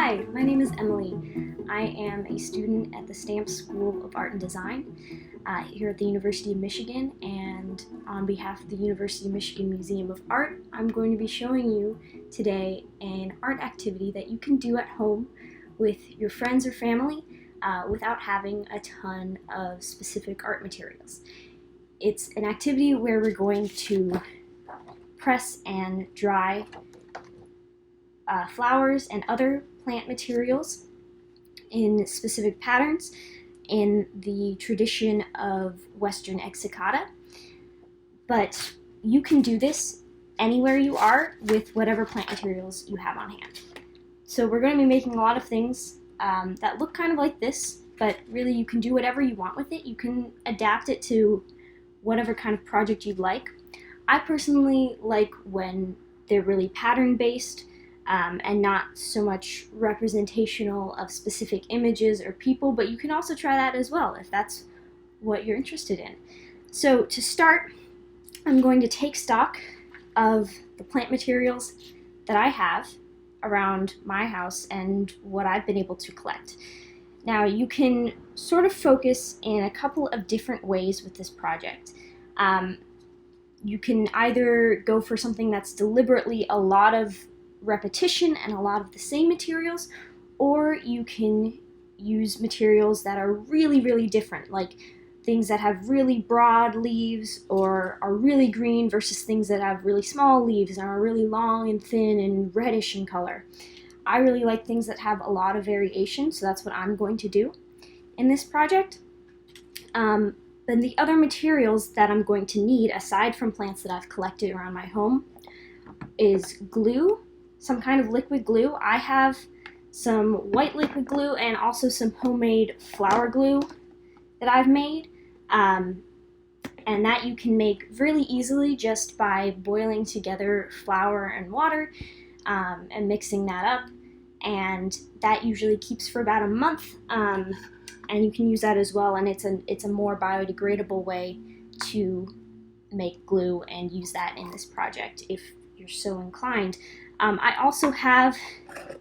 Hi, my name is Emily. I am a student at the Stamp School of Art and Design here at the University of Michigan, and on behalf of the University of Michigan Museum of Art, I'm going to be showing you today an art activity that you can do at home with your friends or family without having a ton of specific art materials. It's an activity where we're going to press and dry flowers and other plant materials in specific patterns in the tradition of Western exicata. But you can do this anywhere you are with whatever plant materials you have on hand. So we're going to be making a lot of things that look kind of like this, but really you can do whatever you want with it. You can adapt it to whatever kind of project you'd like. I personally like when they're really pattern-based and not so much representational of specific images or people, but you can also try that as well if that's what you're interested in. So to start, I'm going to take stock of the plant materials that I have around my house and what I've been able to collect. Now you can sort of focus in a couple of different ways with this project. You can either go for something that's deliberately a lot of repetition and a lot of the same materials, or you can use materials that are really, really different, like things that have really broad leaves or are really green versus things that have really small leaves and are really long and thin and reddish in color. I really like things that have a lot of variation, so that's what I'm going to do in this project. Then the other materials that I'm going to need, aside from plants that I've collected around my home, is glue, some kind of liquid glue. I have some white liquid glue and also some homemade flour glue that I've made. And that you can make really easily just by boiling together flour and water and mixing that up. And that usually keeps for about a month. And you can use that as well, and it's a more biodegradable way to make glue and use that in this project if you're so inclined. I also have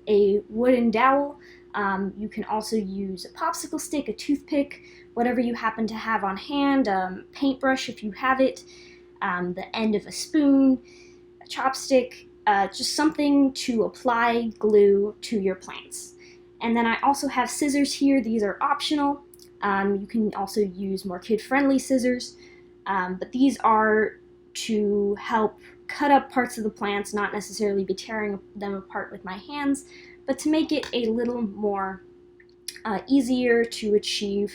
a wooden dowel. You can also use a popsicle stick, a toothpick, whatever you happen to have on hand, paintbrush if you have it, the end of a spoon, a chopstick, just something to apply glue to your plants. And then I also have scissors here. These are optional. You can also use more kid-friendly scissors, but these are to help cut up parts of the plants, not necessarily be tearing them apart with my hands, but to make it a little more easier to achieve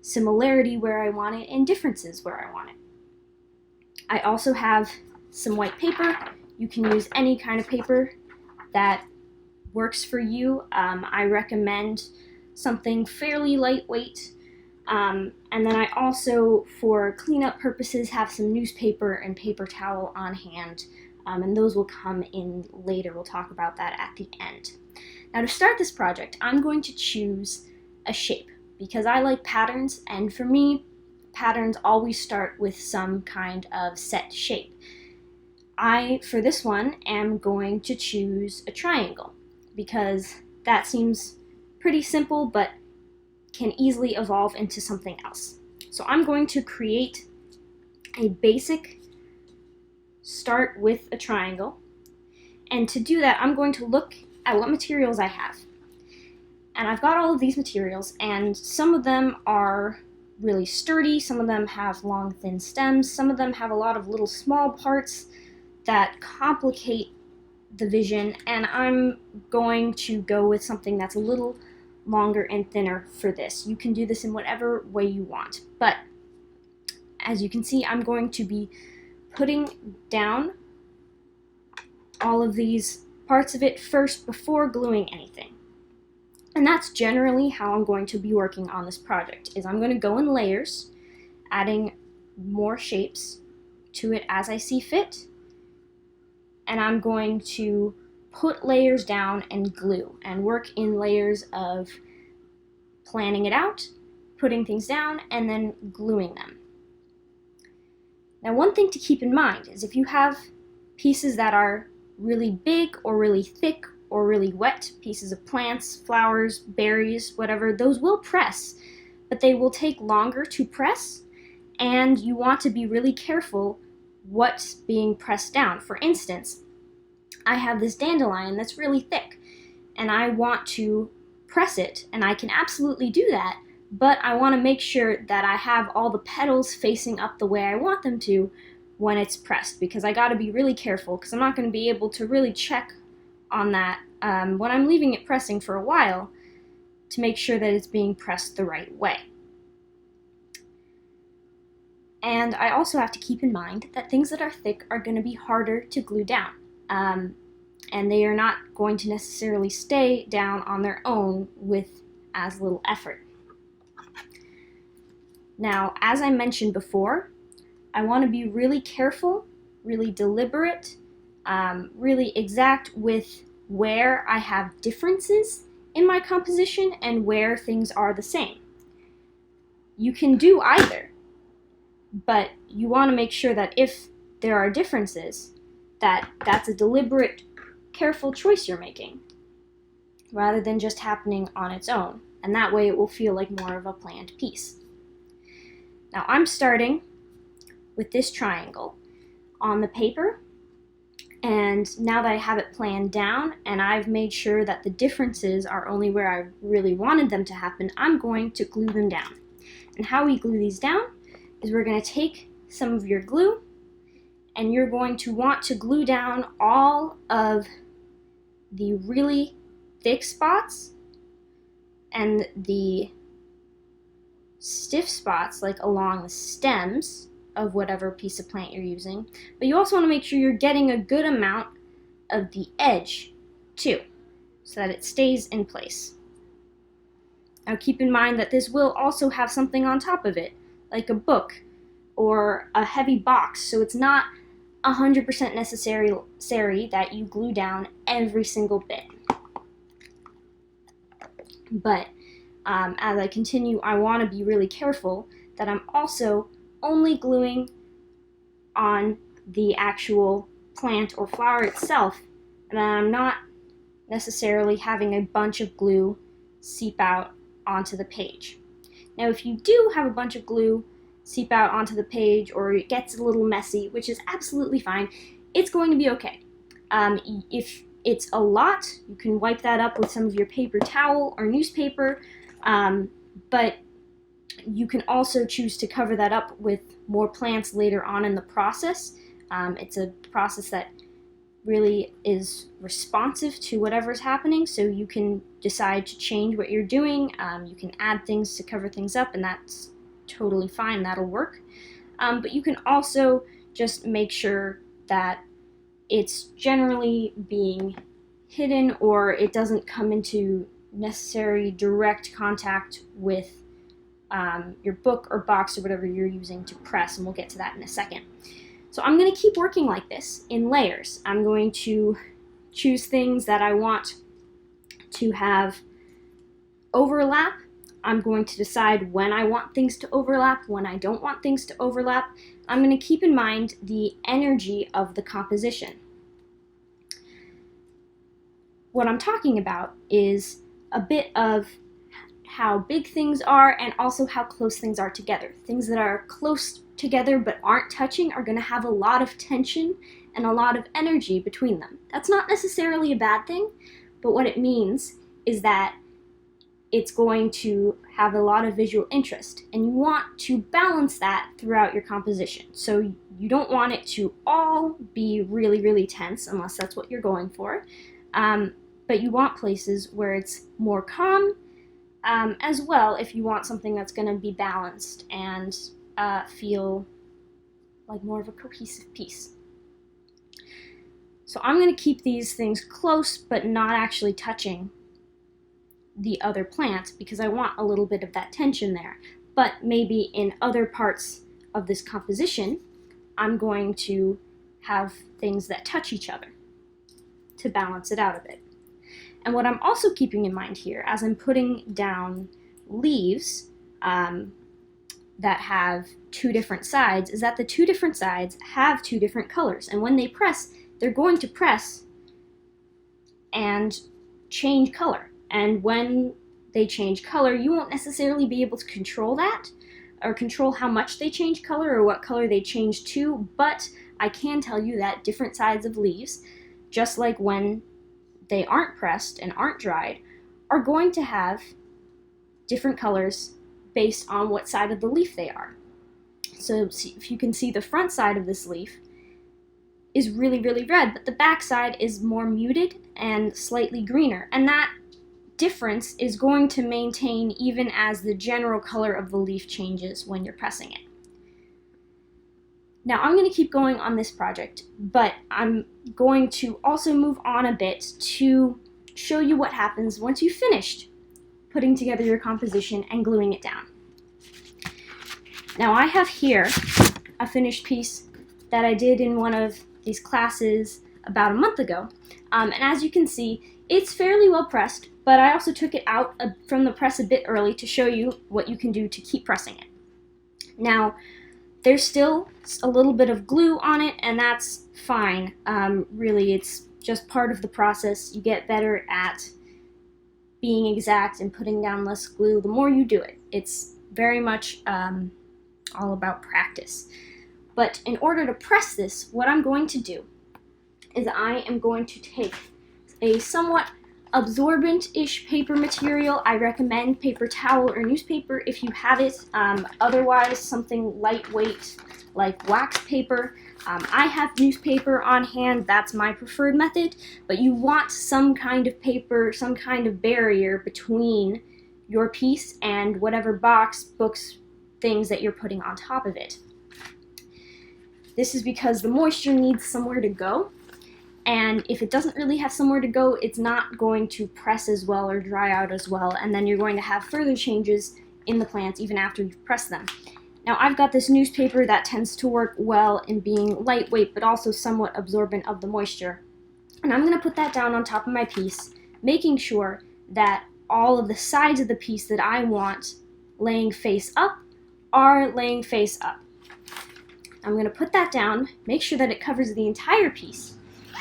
similarity where I want it and differences where I want it. I also have some white paper. You can use any kind of paper that works for you. I recommend something fairly lightweight. And then I also, for cleanup purposes, have some newspaper and paper towel on hand. And those will come in later. We'll talk about that at the end. Now to start this project, I'm going to choose a shape because I like patterns, and for me, patterns always start with some kind of set shape. For this one, am going to choose a triangle because that seems pretty simple but can easily evolve into something else. So I'm going to create a basic start with a triangle, and to do that I'm going to look at what materials I have. And I've got all of these materials, and some of them are really sturdy, some of them have long thin stems, some of them have a lot of little small parts that complicate the vision, and I'm going to go with something that's a little longer and thinner for this. You can do this in whatever way you want, but as you can see, I'm going to be putting down all of these parts of it first before gluing anything. And that's generally how I'm going to be working on this project, is I'm going to go in layers, adding more shapes to it as I see fit, and I'm going to put layers down and glue and work in layers of planning it out, putting things down, and then gluing them. Now one thing to keep in mind is if you have pieces that are really big or really thick or really wet pieces of plants, flowers, berries, whatever, those will press, but they will take longer to press, and you want to be really careful what's being pressed down. For instance, I have this dandelion that's really thick, and I want to press it, and I can absolutely do that, but I want to make sure that I have all the petals facing up the way I want them to when it's pressed, because I got to be really careful, because I'm not going to be able to really check on that when I'm leaving it pressing for a while to make sure that it's being pressed the right way. And I also have to keep in mind that things that are thick are going to be harder to glue down, and they are not going to necessarily stay down on their own with as little effort. Now, as I mentioned before, I want to be really careful, really deliberate, really exact with where I have differences in my composition and where things are the same. You can do either, but you want to make sure that if there are differences, that's a deliberate, careful choice you're making, rather than just happening on its own, and that way it will feel like more of a planned piece. Now I'm starting with this triangle on the paper, and now that I have it planned down and I've made sure that the differences are only where I really wanted them to happen, I'm going to glue them down. And how we glue these down is we're going to take some of your glue, and you're going to want to glue down all of the really thick spots and the stiff spots, like along the stems of whatever piece of plant you're using, but you also want to make sure you're getting a good amount of the edge too, so that it stays in place. Now keep in mind that this will also have something on top of it, like a book or a heavy box, so it's not 100% necessary that you glue down every single bit. But as I continue, I want to be really careful that I'm also only gluing on the actual plant or flower itself, and I'm not necessarily having a bunch of glue seep out onto the page. Now if you do have a bunch of glue seep out onto the page, or it gets a little messy, which is absolutely fine, it's going to be okay. If it's a lot, you can wipe that up with some of your paper towel or newspaper, but you can also choose to cover that up with more plants later on in the process. It's a process that really is responsive to whatever's happening, so you can decide to change what you're doing. You can add things to cover things up, and that's totally fine, that'll work. But you can also just make sure that it's generally being hidden, or it doesn't come into necessary direct contact with your book or box or whatever you're using to press, and we'll get to that in a second. So I'm going to keep working like this in layers. I'm going to choose things that I want to have overlap. I'm going to decide when I want things to overlap, when I don't want things to overlap. I'm going to keep in mind the energy of the composition. What I'm talking about is a bit of how big things are and also how close things are together. Things that are close together but aren't touching are going to have a lot of tension and a lot of energy between them. That's not necessarily a bad thing, but what it means is that it's going to have a lot of visual interest, and you want to balance that throughout your composition. So you don't want it to all be really, really tense unless that's what you're going for, but you want places where it's more calm as well, if you want something that's going to be balanced and feel like more of a cohesive piece. So I'm going to keep these things close but not actually touching the other plant, because I want a little bit of that tension there. But maybe in other parts of this composition, I'm going to have things that touch each other to balance it out a bit. And what I'm also keeping in mind here, as I'm putting down leaves that have two different sides, is that the two different sides have two different colors. And when they press, they're going to press and change color. And when they change color, you won't necessarily be able to control that or control how much they change color or what color they change to, but I can tell you that different sides of leaves, just like when they aren't pressed and aren't dried, are going to have different colors based on what side of the leaf they are. So if you can see, the front side of this leaf is really, really red, but the back side is more muted and slightly greener, and that difference is going to maintain even as the general color of the leaf changes when you're pressing it. Now I'm going to keep going on this project, but I'm going to also move on a bit to show you what happens once you've finished putting together your composition and gluing it down. Now I have here a finished piece that I did in one of these classes about a month ago, and as you can see, it's fairly well pressed, but I also took it out from the press a bit early to show you what you can do to keep pressing it. Now, there's still a little bit of glue on it, and that's fine. Really, it's just part of the process. You get better at being exact and putting down less glue the more you do it. It's very much all about practice. But in order to press this, what I'm going to do is I am going to take a somewhat absorbent-ish paper material. I recommend paper towel or newspaper if you have it. Otherwise, something lightweight like wax paper. I have newspaper on hand. That's my preferred method, but you want some kind of paper, some kind of barrier between your piece and whatever box, books, things that you're putting on top of it. This is because the moisture needs somewhere to go, and if it doesn't really have somewhere to go, it's not going to press as well or dry out as well, and then you're going to have further changes in the plants even after you've pressed them. Now I've got this newspaper that tends to work well in being lightweight but also somewhat absorbent of the moisture. And I'm going to put that down on top of my piece, making sure that all of the sides of the piece that I want laying face up are laying face up. I'm going to put that down, make sure that it covers the entire piece,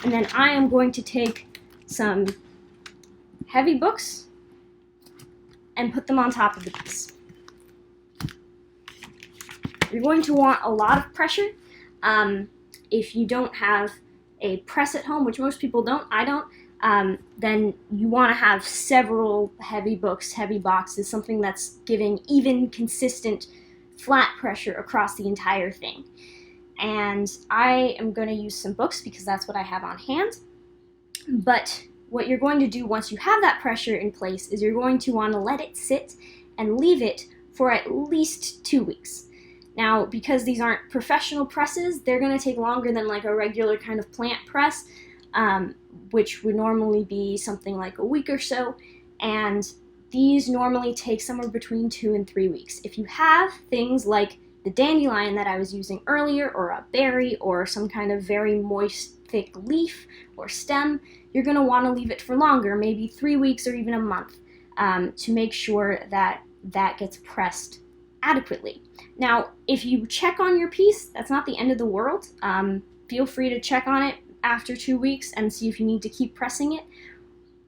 and then I am going to take some heavy books and put them on top of the piece. You're going to want a lot of pressure. If you don't have a press at home, which most people don't, I don't, then you want to have several heavy books, heavy boxes, something that's giving even, consistent, flat pressure across the entire thing. And I am going to use some books because that's what I have on hand. But what you're going to do once you have that pressure in place is you're going to want to let it sit and leave it for at least 2 weeks. Now, because these aren't professional presses, they're going to take longer than like a regular kind of plant press, which would normally be something like a week or so, and these normally take somewhere between 2 and 3 weeks. If you have things like the dandelion that I was using earlier, or a berry, or some kind of very moist, thick leaf or stem, you're going to want to leave it for longer, maybe 3 weeks or even a month, to make sure that that gets pressed adequately. Now, if you check on your piece, that's not the end of the world. Feel free to check on it after 2 weeks and see if you need to keep pressing it.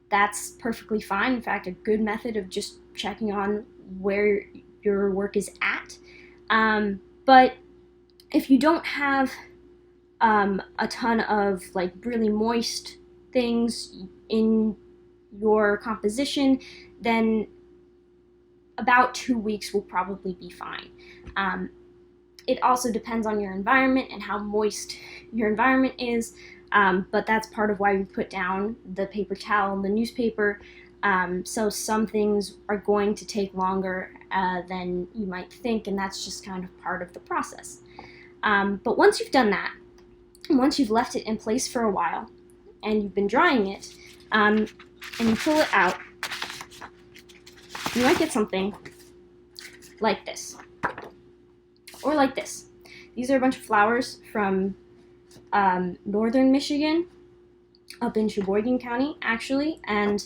That's perfectly fine. In fact, a good method of just checking on where your work is at. But if you don't have a ton of like really moist things in your composition, then about 2 weeks will probably be fine. It also depends on your environment and how moist your environment is, but that's part of why we put down the paper towel and the newspaper. So some things are going to take longer than you might think, and that's just kind of part of the process. But once you've done that, and once you've left it in place for a while, and you've been drying it, and you pull it out, you might get something like this, or like this. These are a bunch of flowers from northern Michigan, up in Sheboygan County, actually, and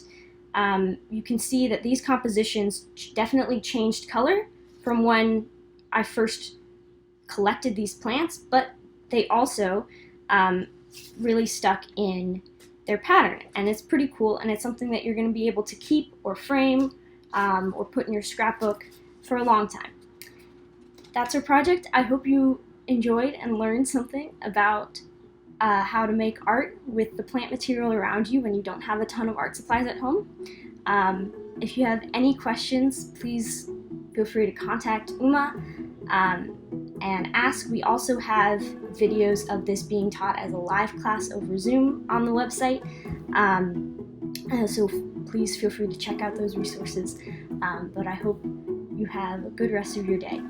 you can see that these compositions definitely changed color from when I first collected these plants, but they also really stuck in their pattern. And it's pretty cool, and it's something that you're going to be able to keep or frame or put in your scrapbook for a long time. That's our project. I hope you enjoyed and learned something about how to make art with the plant material around you when you don't have a ton of art supplies at home. If you have any questions, please feel free to contact UMMA and ask. We also have videos of this being taught as a live class over Zoom on the website, so please feel free to check out those resources. But I hope you have a good rest of your day.